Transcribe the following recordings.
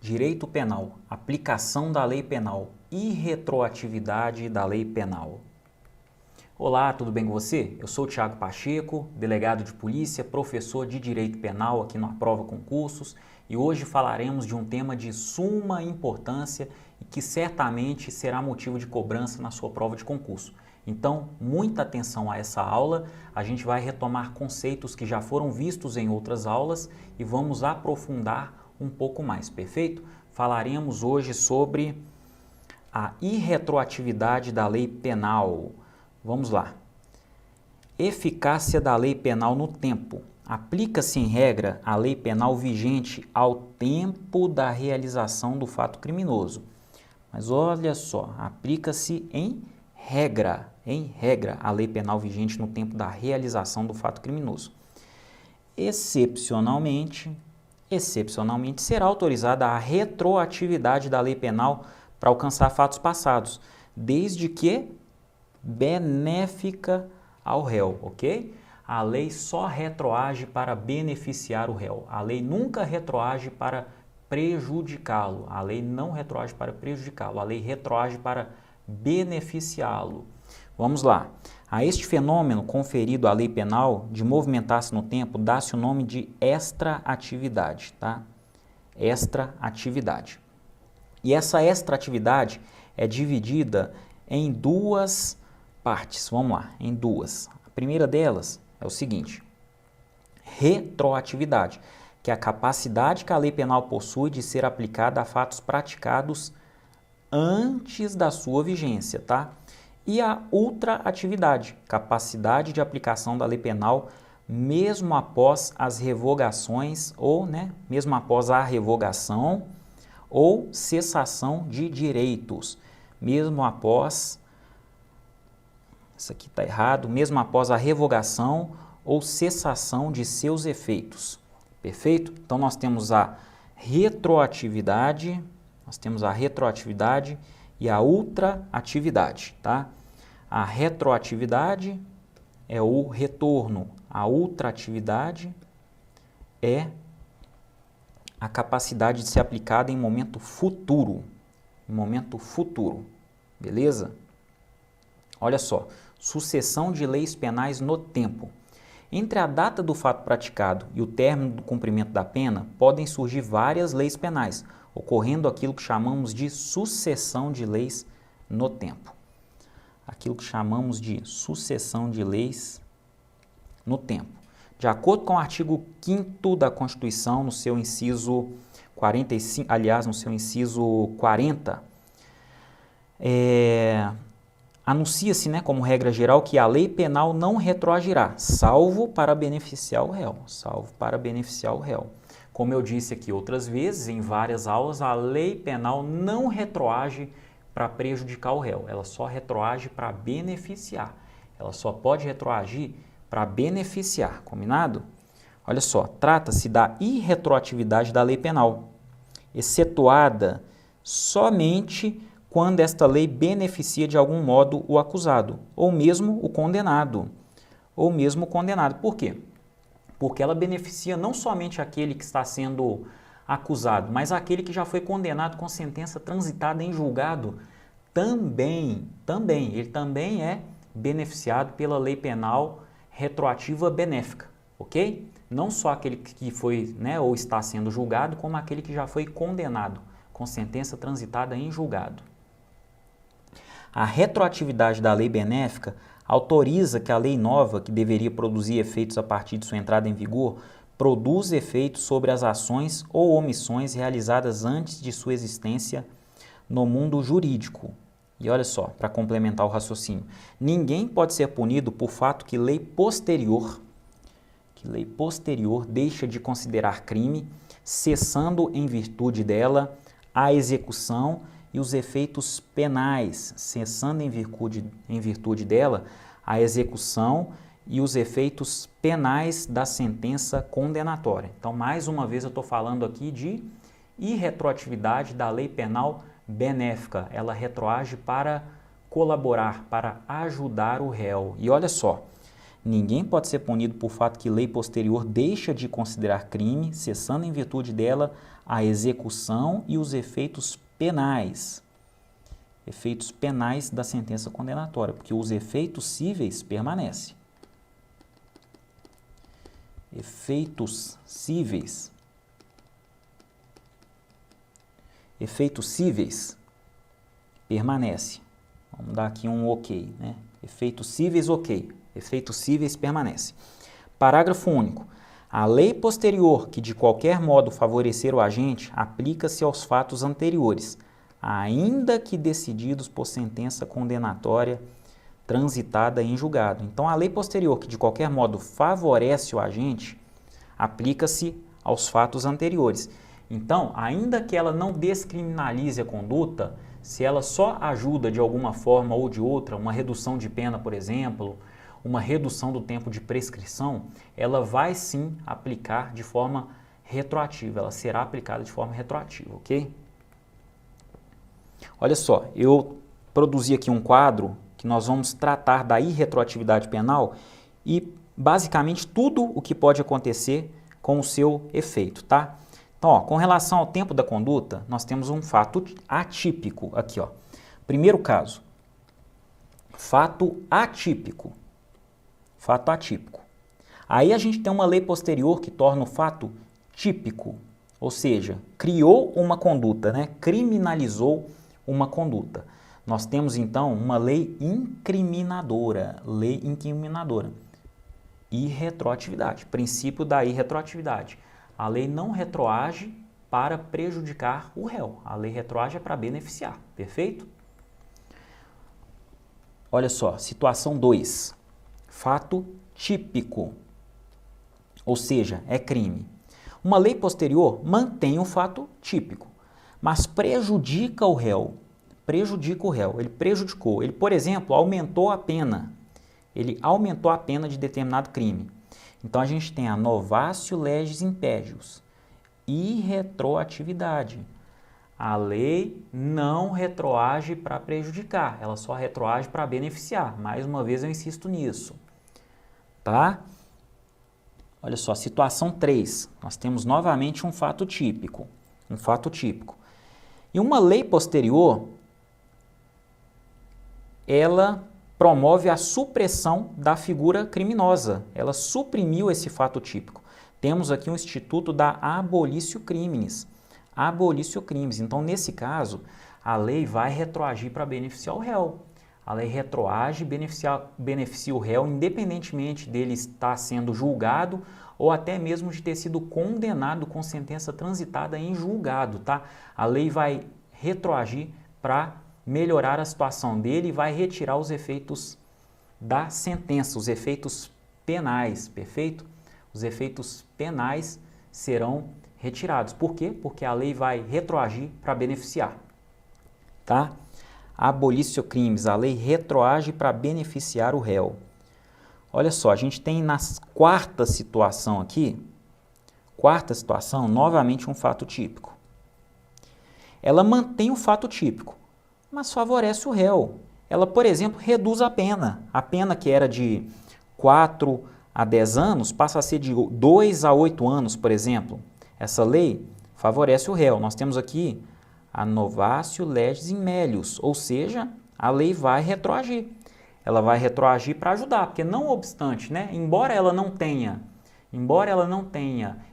Direito penal, aplicação da lei penal e retroatividade da lei penal. Olá, tudo bem com você? Eu sou o Thiago Pacheco, delegado de polícia, professor de Direito Penal aqui no Aprova Concursos, e hoje falaremos de um tema de suma importância e que certamente será motivo de cobrança na sua prova de concurso. Então, muita atenção a essa aula, a gente vai retomar conceitos que já foram vistos em outras aulas e vamos aprofundar um pouco mais, perfeito? Falaremos hoje sobre a irretroatividade da lei penal. Vamos lá. Eficácia da lei penal no tempo. Aplica-se em regra a lei penal vigente ao tempo da realização do fato criminoso. Mas olha só, aplica-se em regra, a lei penal vigente no tempo da realização do fato criminoso. Excepcionalmente, será autorizada a retroatividade da lei penal para alcançar fatos passados, desde que benéfica ao réu, ok? A lei só retroage para beneficiar o réu. A lei nunca retroage para prejudicá-lo. A lei não retroage para prejudicá-lo. A lei retroage para beneficiá-lo. Vamos lá. A este fenômeno conferido à lei penal de movimentar-se no tempo, dá-se o nome de extraatividade, tá? Extraatividade. E essa extraatividade é dividida em duas partes. Vamos lá, em duas. A primeira delas é o seguinte: retroatividade, que é a capacidade que a lei penal possui de ser aplicada a fatos praticados antes da sua vigência, tá? E a ultraatividade, capacidade de aplicação da lei penal mesmo após as revogações ou, mesmo após a revogação ou cessação de direitos, mesmo após, isso aqui está errado, mesmo após a revogação ou cessação de seus efeitos, perfeito? Então nós temos a retroatividade, e a ultraatividade, tá? A retroatividade é o retorno, a ultraatividade é a capacidade de ser aplicada em momento futuro, beleza? Olha só, sucessão de leis penais no tempo. Entre a data do fato praticado e o término do cumprimento da pena, podem surgir várias leis penais, ocorrendo aquilo que chamamos de sucessão de leis no tempo. Aquilo que chamamos de sucessão de leis no tempo. De acordo com o artigo 5º da Constituição, no seu inciso 45, aliás, no seu inciso 40, anuncia-se, como regra geral, que a lei penal não retroagirá, salvo para beneficiar o réu, Como eu disse aqui outras vezes, em várias aulas, a lei penal não retroage para prejudicar o réu, ela só retroage para beneficiar. Ela só pode retroagir para beneficiar, combinado? Olha só, trata-se da irretroatividade da lei penal, excetuada somente quando esta lei beneficia de algum modo o acusado, ou mesmo o condenado. Por quê? Porque ela beneficia não somente aquele que está sendo acusado, mas aquele que já foi condenado com sentença transitada em julgado ele também é beneficiado pela lei penal retroativa benéfica, ok? Não só aquele que foi, ou está sendo julgado, como aquele que já foi condenado com sentença transitada em julgado. A retroatividade da lei benéfica autoriza que a lei nova, que deveria produzir efeitos a partir de sua entrada em vigor, produza efeitos sobre as ações ou omissões realizadas antes de sua existência no mundo jurídico. E olha só, para complementar o raciocínio, ninguém pode ser punido por fato que lei posterior deixa de considerar crime, cessando em virtude dela a execução e os efeitos penais, cessando em virtude dela a execução e os efeitos penais da sentença condenatória. Então, mais uma vez, eu estou falando aqui de irretroatividade da lei penal benéfica. Ela retroage para colaborar, para ajudar o réu. E olha só, Ninguém pode ser punido por fato que lei posterior deixa de considerar crime, cessando em virtude dela a execução e os efeitos penais. Efeitos penais da sentença condenatória, porque os efeitos cíveis permanecem. Efeitos cíveis. Efeitos cíveis permanece. Vamos dar aqui um ok, né? Efeitos cíveis, ok. Efeitos cíveis permanece. Parágrafo único. A lei posterior que de qualquer modo favorecer o agente aplica-se aos fatos anteriores, ainda que decididos por sentença condenatória transitada em julgado. Então, a lei posterior que de qualquer modo favorece o agente aplica-se aos fatos anteriores. Então, ainda que ela não descriminalize a conduta, se ela só ajuda de alguma forma ou de outra, uma redução de pena, por exemplo, uma redução do tempo de prescrição, ela vai sim aplicar de forma retroativa, ela será aplicada de forma retroativa, ok? Olha só, eu produzi aqui um quadro que nós vamos tratar da irretroatividade penal e basicamente tudo o que pode acontecer com o seu efeito, tá? Então, ó, com relação ao tempo da conduta, nós temos um fato atípico aqui, ó. Primeiro caso, fato atípico. Fato atípico. Aí a gente tem uma lei posterior que torna o fato típico, ou seja, criou uma conduta, né? Criminalizou uma conduta. Nós temos então uma lei incriminadora, irretroatividade, princípio da irretroatividade. A lei não retroage para prejudicar o réu, a lei retroage é para beneficiar, perfeito? Olha só, situação 2, fato típico, ou seja, é crime. Uma lei posterior mantém o fato típico, mas prejudica o réu. Ele prejudicou. Ele, por exemplo, aumentou a pena. Ele aumentou a pena de determinado crime. Então, a gente tem a novatio legis impedius, irretroatividade. A lei não retroage para prejudicar, ela só retroage para beneficiar. Mais uma vez, eu insisto nisso. Tá? Olha só, situação 3. Nós temos novamente um fato típico. E uma lei posterior, ela promove a supressão da figura criminosa. Ela suprimiu esse fato típico. Temos aqui um instituto da abolitio criminis. Então, nesse caso, a lei vai retroagir para beneficiar o réu. A lei retroage, beneficia o réu, independentemente dele estar sendo julgado ou até mesmo de ter sido condenado com sentença transitada em julgado, tá? A lei vai retroagir para melhorar a situação dele e vai retirar os efeitos da sentença, os efeitos penais, perfeito? Os efeitos penais serão retirados. Por quê? Porque a lei vai retroagir para beneficiar, tá? Abolitio crimes, a lei retroage para beneficiar o réu. Olha só, a gente tem na quarta situação aqui, novamente um fato típico. Ela mantém o fato típico, mas favorece o réu. Ela, por exemplo, reduz a pena. A pena que era de 4 a 10 anos passa a ser de 2 a 8 anos, por exemplo. Essa lei favorece o réu. Nós temos aqui a novatio legis in melius, ou seja, a lei vai retroagir. Ela vai retroagir para ajudar, porque não obstante, né, embora ela não tenha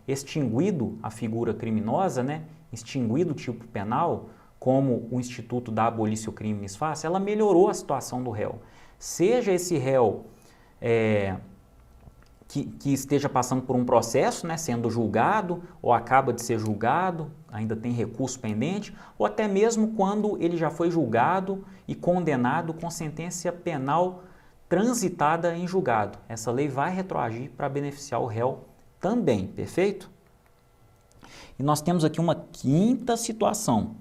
extinguido a figura criminosa, né, extinguido o tipo penal, como o Instituto da Abolitio Criminis faz, ela melhorou a situação do réu. Seja esse réu que esteja passando por um processo, né, sendo julgado, ou acaba de ser julgado, ainda tem recurso pendente, ou até mesmo quando ele já foi julgado e condenado com sentença penal transitada em julgado. Essa lei vai retroagir para beneficiar o réu também, perfeito? E nós temos aqui uma quinta situação.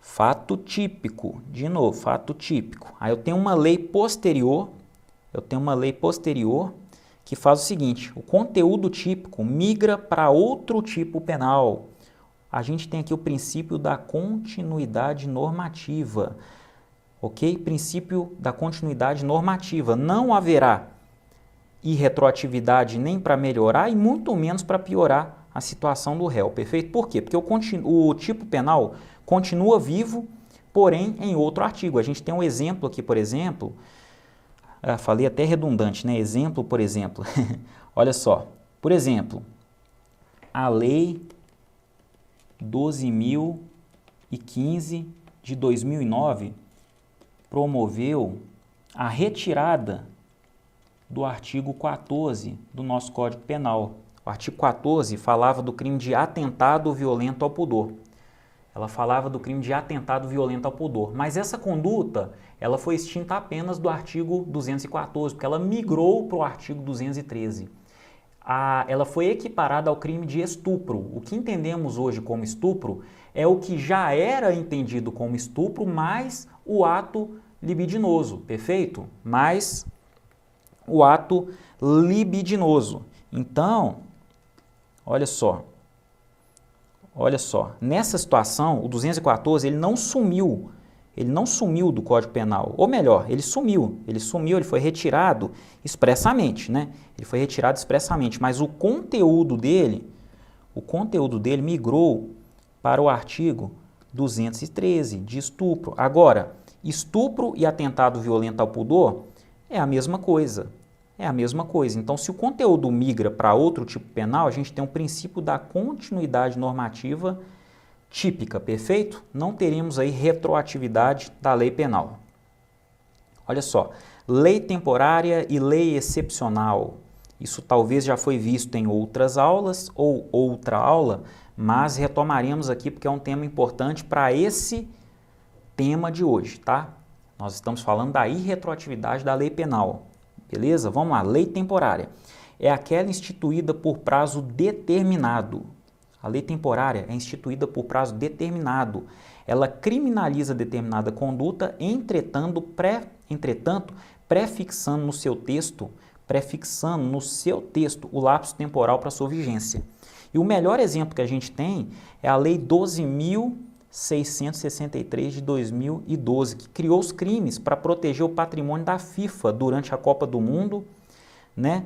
Fato típico, de novo, fato típico. Aí eu tenho uma lei posterior, que faz o seguinte, o conteúdo típico migra para outro tipo penal. A gente tem aqui o princípio da continuidade normativa, ok? Princípio da continuidade normativa. Não haverá e retroatividade nem para melhorar e muito menos para piorar a situação do réu, perfeito? Por quê? Porque o tipo penal continua vivo, porém em outro artigo. A gente tem um exemplo aqui, por exemplo, falei até redundante, né? Exemplo, por exemplo, olha só, por exemplo, a Lei 12.015 de 2009 promoveu a retirada do artigo 14 do nosso Código Penal. O artigo 14 falava do crime de atentado violento ao pudor. Ela falava do crime de atentado violento ao pudor, mas essa conduta ela foi extinta apenas do artigo 214, porque ela migrou para o artigo 213. Ela foi equiparada ao crime de estupro. O que entendemos hoje como estupro é o que já era entendido como estupro, mais o ato libidinoso, perfeito? Mais o ato libidinoso. Então, olha só, nessa situação, o 214 ele não sumiu do Código Penal, ou melhor, ele foi retirado expressamente, né? Ele foi retirado expressamente, mas o conteúdo dele migrou para o artigo 213 de estupro. Agora, estupro e atentado violento ao pudor é a mesma coisa. Então, se o conteúdo migra para outro tipo penal, a gente tem um princípio da continuidade normativa típica, perfeito? Não teremos aí retroatividade da lei penal. Olha só, lei temporária e lei excepcional. Isso talvez já foi visto em outras aulas ou outra aula, mas retomaremos aqui porque é um tema importante para esse tema de hoje, tá? Nós estamos falando da irretroatividade da lei penal. Beleza? Vamos lá. Lei temporária é aquela instituída por prazo determinado. A lei temporária é instituída por prazo determinado. Ela criminaliza determinada conduta, entretanto, prefixando no seu texto o lapso temporal para sua vigência. E o melhor exemplo que a gente tem é a Lei 12.663 de 2012, que criou os crimes para proteger o patrimônio da FIFA durante a Copa do Mundo, né,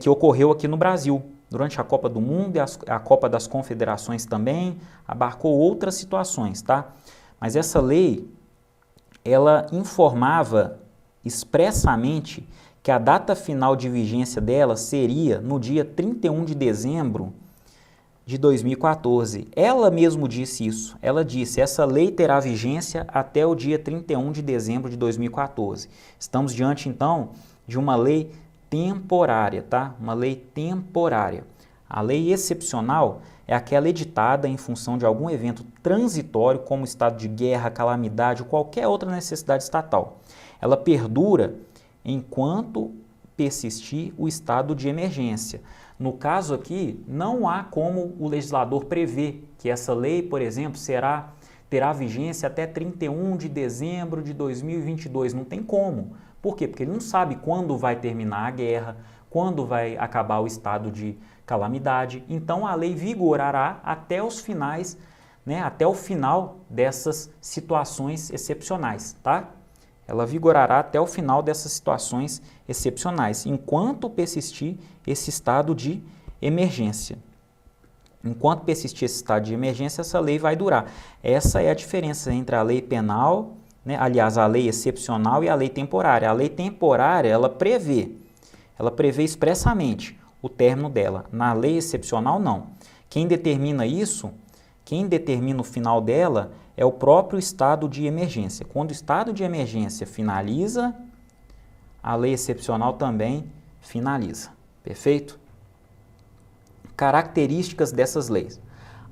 que ocorreu aqui no Brasil. Durante a Copa do Mundo e a Copa das Confederações também, abarcou outras situações, tá? Mas essa lei, ela informava expressamente que a data final de vigência dela seria no dia 31 de dezembro de 2014. Ela mesmo disse isso. Ela disse, essa lei terá vigência até o dia 31 de dezembro de 2014. Estamos diante, então, de uma lei temporária, tá? Uma lei temporária. A lei excepcional é aquela editada em função de algum evento transitório, como estado de guerra, calamidade ou qualquer outra necessidade estatal. Ela perdura enquanto persistir o estado de emergência. No caso aqui, não há como o legislador prever que essa lei, por exemplo, terá vigência até 31 de dezembro de 2022. Não tem como. Por quê? Porque ele não sabe quando vai terminar a guerra, quando vai acabar o estado de calamidade. Então, a lei vigorará até os finais, né, até o final dessas situações excepcionais, tá? Ela vigorará até o final dessas situações excepcionais, enquanto persistir esse estado de emergência. Enquanto persistir esse estado de emergência, essa lei vai durar. Essa é a diferença entre a lei penal, né, aliás, a lei excepcional e a lei temporária. A lei temporária, ela prevê expressamente o término dela. Na lei excepcional, não. Quem determina isso, quem determina o final dela é o próprio estado de emergência. Quando o estado de emergência finaliza, a lei excepcional também finaliza. Perfeito? Características dessas leis.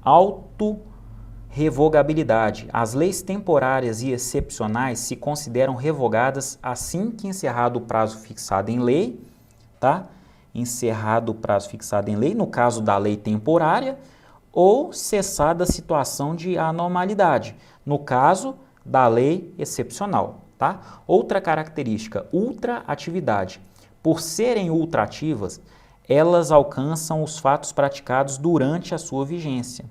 Autorrevogabilidade. As leis temporárias e excepcionais se consideram revogadas assim que encerrado o prazo fixado em lei, tá? Encerrado o prazo fixado em lei, no caso da lei temporária, ou cessada a situação de anormalidade, no caso da lei excepcional, tá? Outra característica, ultraatividade. Por serem ultraativas, elas alcançam os fatos praticados durante a sua vigência.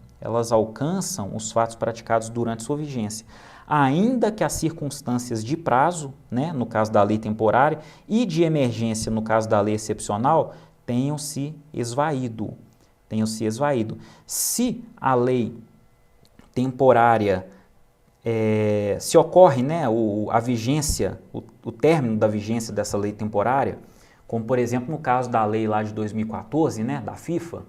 ainda que as circunstâncias de prazo, né, no caso da lei temporária, e de emergência, no caso da lei excepcional, tenham se esvaído. Se a lei temporária, se ocorre, né, a vigência, o término da vigência dessa lei temporária, como por exemplo no caso da lei lá de 2014, né, da FIFA,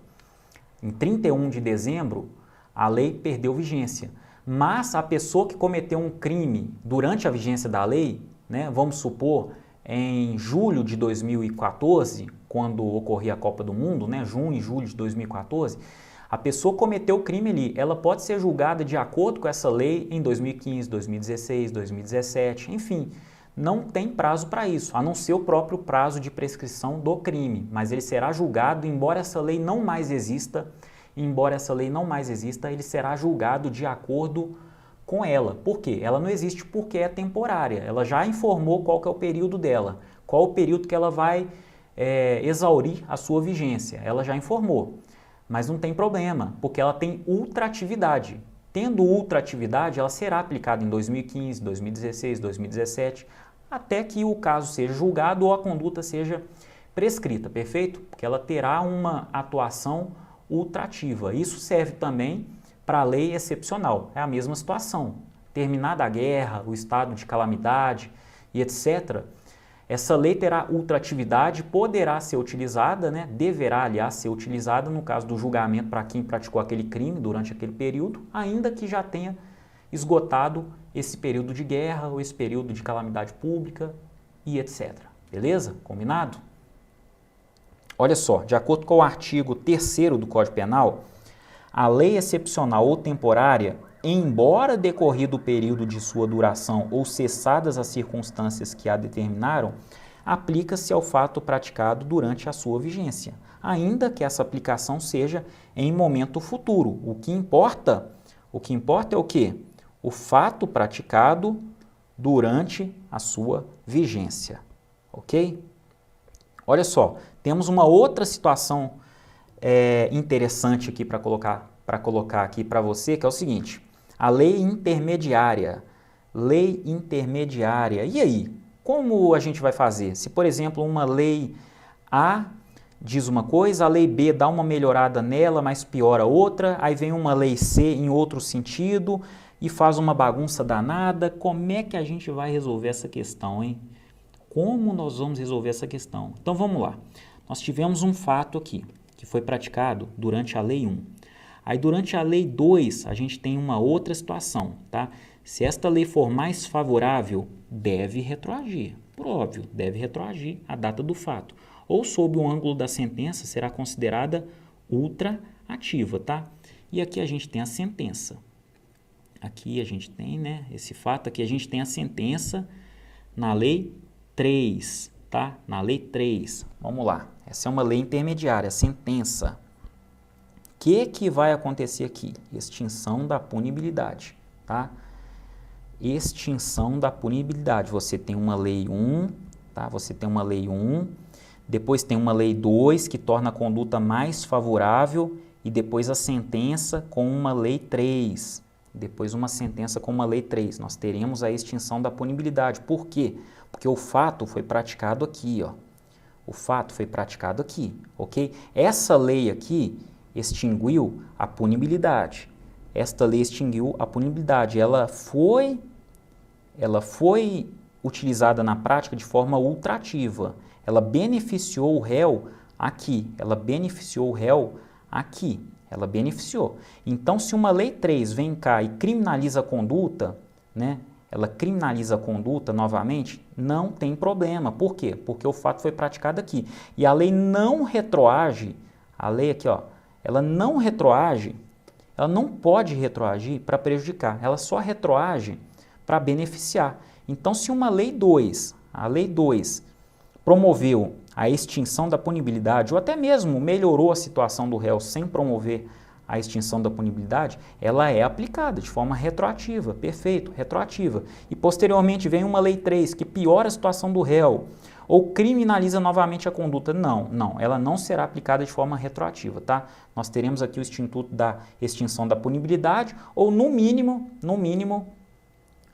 em 31 de dezembro a lei perdeu vigência, mas a pessoa que cometeu um crime durante a vigência da lei, né, vamos supor em julho de 2014, quando ocorria a Copa do Mundo, né, junho e julho de 2014, a pessoa cometeu o crime ali, ela pode ser julgada de acordo com essa lei em 2015, 2016, 2017, enfim, não tem prazo para isso, a não ser o próprio prazo de prescrição do crime, mas ele será julgado, embora essa lei não mais exista, ele será julgado de acordo com ela. Por quê? Ela não existe porque é temporária, ela já informou qual que é o período dela, qual o período que ela vai exaurir a sua vigência, ela já informou. Mas não tem problema, porque ela tem ultratividade. Tendo ultratividade, ela será aplicada em 2015, 2016, 2017, até que o caso seja julgado ou a conduta seja prescrita, perfeito? Porque ela terá uma atuação ultrativa. Isso serve também para a lei excepcional, é a mesma situação. Terminada a guerra, o estado de calamidade e etc., essa lei terá ultratividade, poderá ser utilizada, né, deverá, aliás, ser utilizada no caso do julgamento para quem praticou aquele crime durante aquele período, ainda que já tenha esgotado esse período de guerra ou esse período de calamidade pública e etc. Beleza? Combinado? Olha só, de acordo com o artigo 3º do Código Penal, a lei excepcional ou temporária, embora decorrido o período de sua duração ou cessadas as circunstâncias que a determinaram, aplica-se ao fato praticado durante a sua vigência, ainda que essa aplicação seja em momento futuro. O que importa é o quê? O fato praticado durante a sua vigência, ok? Olha só, temos uma outra situação interessante aqui para colocar aqui para você, que é o seguinte: a lei intermediária. Lei intermediária. E aí? Como a gente vai fazer? Se, por exemplo, uma lei A diz uma coisa, a lei B dá uma melhorada nela, mas piora outra, aí vem uma lei C em outro sentido e faz uma bagunça danada, como é que a gente vai resolver essa questão, hein? Como nós vamos resolver essa questão? Então vamos lá. Nós tivemos um fato aqui, que foi praticado durante a lei 1. Aí durante a lei 2, a gente tem uma outra situação, tá? Se esta lei for mais favorável, deve retroagir. Por óbvio, deve retroagir a data do fato. Ou sob o ângulo da sentença, será considerada ultraativa, tá? E aqui a gente tem a sentença. Aqui a gente tem, né, esse fato aqui, a gente tem a sentença na lei 3, tá? Na lei 3. Vamos lá. Essa é uma lei intermediária, sentença. O que vai acontecer aqui? Extinção da punibilidade, tá? Extinção da punibilidade. Você tem uma lei 1, tá? Você tem uma lei 1, depois tem uma lei 2 que torna a conduta mais favorável e depois a sentença com uma lei 3. Depois uma sentença com uma lei 3. Nós teremos a extinção da punibilidade. Por quê? Porque o fato foi praticado aqui, ó. O fato foi praticado aqui, ok? Essa lei aqui extinguiu a punibilidade. Esta lei extinguiu a punibilidade. Ela foi utilizada na prática de forma ultrativa. Ela beneficiou o réu aqui. Ela beneficiou o réu aqui. Ela beneficiou. Então, se uma lei 3 vem cá e criminaliza a conduta, né? Ela criminaliza a conduta novamente, não tem problema. Por quê? Porque o fato foi praticado aqui. E a lei não retroage, a lei aqui, ó, ela não retroage, ela não pode retroagir para prejudicar, ela só retroage para beneficiar. Então, se uma lei 2, a lei 2 promoveu a extinção da punibilidade, ou até mesmo melhorou a situação do réu sem promover a extinção da punibilidade, ela é aplicada de forma retroativa, perfeito, retroativa. E posteriormente vem uma lei 3 que piora a situação do réu, ou criminaliza novamente a conduta. Não, ela não será aplicada de forma retroativa, tá? Nós teremos aqui o instituto da extinção da punibilidade, ou no mínimo,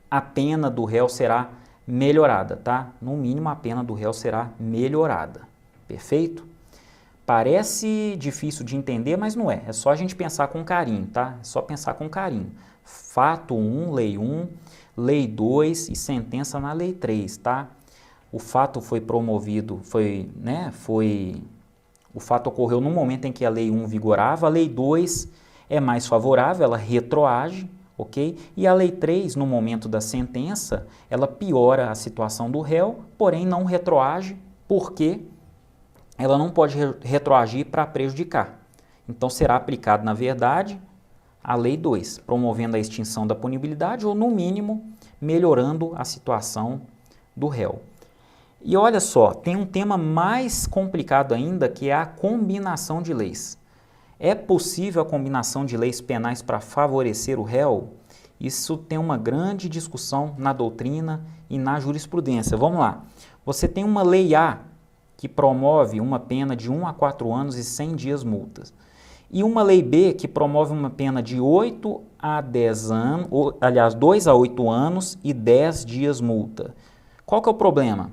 a pena do réu será melhorada, tá? No mínimo, a pena do réu será melhorada. Perfeito? Parece difícil de entender, mas não é. É só a gente pensar com carinho, tá? É só pensar com carinho. Fato 1, lei 1, lei 2 e sentença na lei 3, tá? O fato foi promovido, o fato ocorreu no momento em que a lei 1 vigorava, a lei 2 é mais favorável, ela retroage, ok? E a lei 3, no momento da sentença, ela piora a situação do réu, porém não retroage, porque ela não pode retroagir para prejudicar. Então será aplicado, na verdade, a lei 2, promovendo a extinção da punibilidade ou, no mínimo, melhorando a situação do réu. E olha só, tem um tema mais complicado ainda, que é a combinação de leis. É possível a combinação de leis penais para favorecer o réu? Isso tem uma grande discussão na doutrina e na jurisprudência. Vamos lá. Você tem uma lei A, que promove uma pena de 1 a 4 anos e 100 dias multas. E uma lei B, que promove uma pena de 8 a 10 anos, aliás, 2 a 8 anos e 10 dias multa. Qual que é o problema?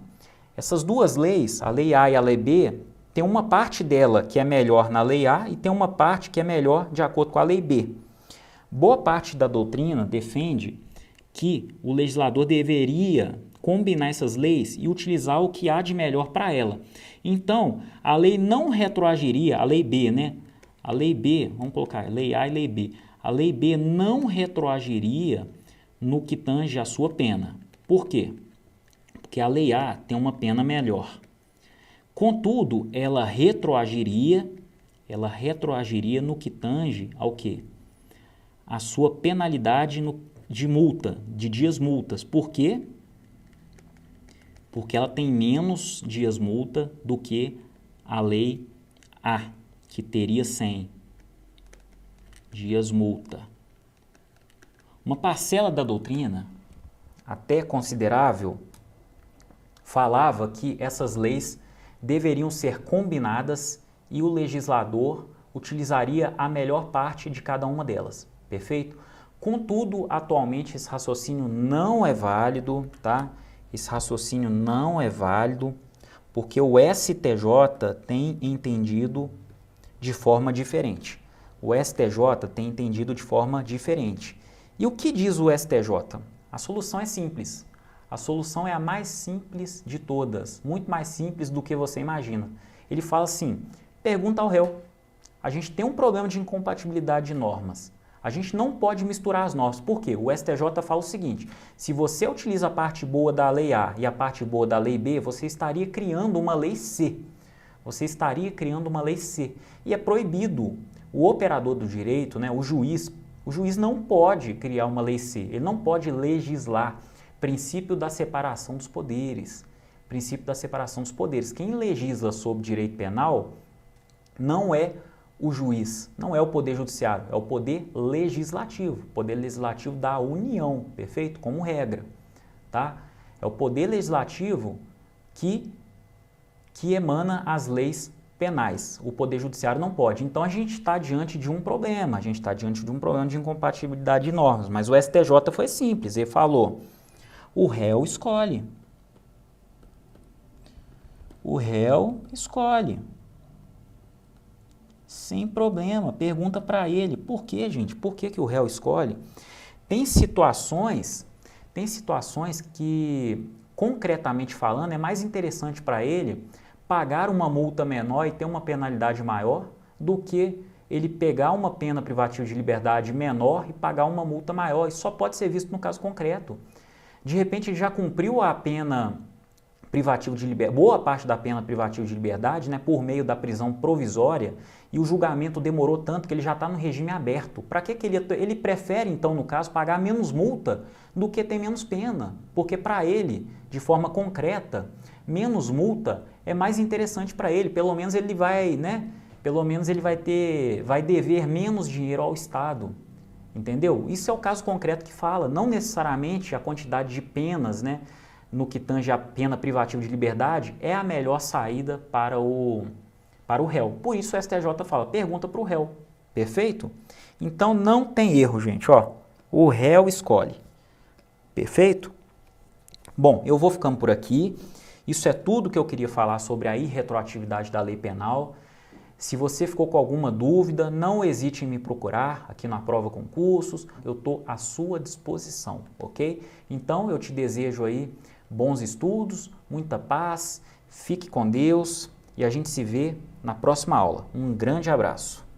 Essas duas leis, a lei A e a lei B, tem uma parte dela que é melhor na lei A e tem uma parte que é melhor de acordo com a lei B. Boa parte da doutrina defende que o legislador deveria combinar essas leis e utilizar o que há de melhor para ela. Então, a lei não retroagiria, a lei B, né? A lei B, vamos colocar, lei A e lei B. A lei B não retroagiria no que tange a sua pena. Por quê? Porque a lei A tem uma pena melhor. Contudo, ela retroagiria no que tange ao quê? A sua penalidade de multa, de dias multas. Por quê? Porque ela tem menos dias multa do que a lei A, que teria 100 dias multa. Uma parcela da doutrina, até considerável, falava que essas leis deveriam ser combinadas e o legislador utilizaria a melhor parte de cada uma delas. Perfeito? Contudo, atualmente esse raciocínio não é válido, tá? Esse raciocínio não é válido porque o STJ tem entendido de forma diferente. O STJ tem entendido de forma diferente. E o que diz o STJ? A solução é simples. A solução é a mais simples de todas, muito mais simples do que você imagina. Ele fala assim, pergunta ao réu. A gente tem um problema de incompatibilidade de normas. A gente não pode misturar as normas. Por quê? O STJ fala o seguinte, se você utiliza a parte boa da lei A e a parte boa da lei B, você estaria criando uma lei C. Você estaria criando uma lei C. E é proibido. O operador do direito, né, o juiz não pode criar uma lei C. Ele não pode legislar. Princípio da separação dos poderes. Princípio da separação dos poderes. Quem legisla sobre direito penal não é o juiz, não é o poder judiciário, é o poder legislativo. Poder legislativo da União, perfeito? Como regra, tá? É o poder legislativo que emana as leis penais. O poder judiciário não pode. Então a gente está diante de um problema, de incompatibilidade de normas. Mas o STJ foi simples, ele falou, o réu escolhe. O réu escolhe. Sem problema, pergunta para ele. Por quê, gente? Por que o réu escolhe? Tem situações que, concretamente falando, é mais interessante para ele pagar uma multa menor e ter uma penalidade maior do que ele pegar uma pena privativa de liberdade menor e pagar uma multa maior. Isso só pode ser visto no caso concreto. De repente ele já cumpriu a pena privativa de liberdade, boa parte da pena privativa de liberdade, né, por meio da prisão provisória, e o julgamento demorou tanto que ele já está no regime aberto. Para que ele prefere, então, no caso, pagar menos multa do que ter menos pena? Porque para ele, de forma concreta, menos multa é mais interessante para ele. Pelo menos ele vai, né? Pelo menos ele vai dever menos dinheiro ao Estado. Entendeu? Isso é o caso concreto que fala, não necessariamente a quantidade de penas, né, no que tange a pena privativa de liberdade, é a melhor saída para o réu. Por isso o STJ fala, pergunta para o réu. Perfeito? Então não tem erro, gente. Ó, o réu escolhe. Perfeito? Bom, eu vou ficando por aqui. Isso é tudo que eu queria falar sobre a irretroatividade da lei penal. Se você ficou com alguma dúvida, não hesite em me procurar aqui na Prova Concursos, eu estou à sua disposição, ok? Então eu te desejo aí bons estudos, muita paz, fique com Deus e a gente se vê na próxima aula. Um grande abraço!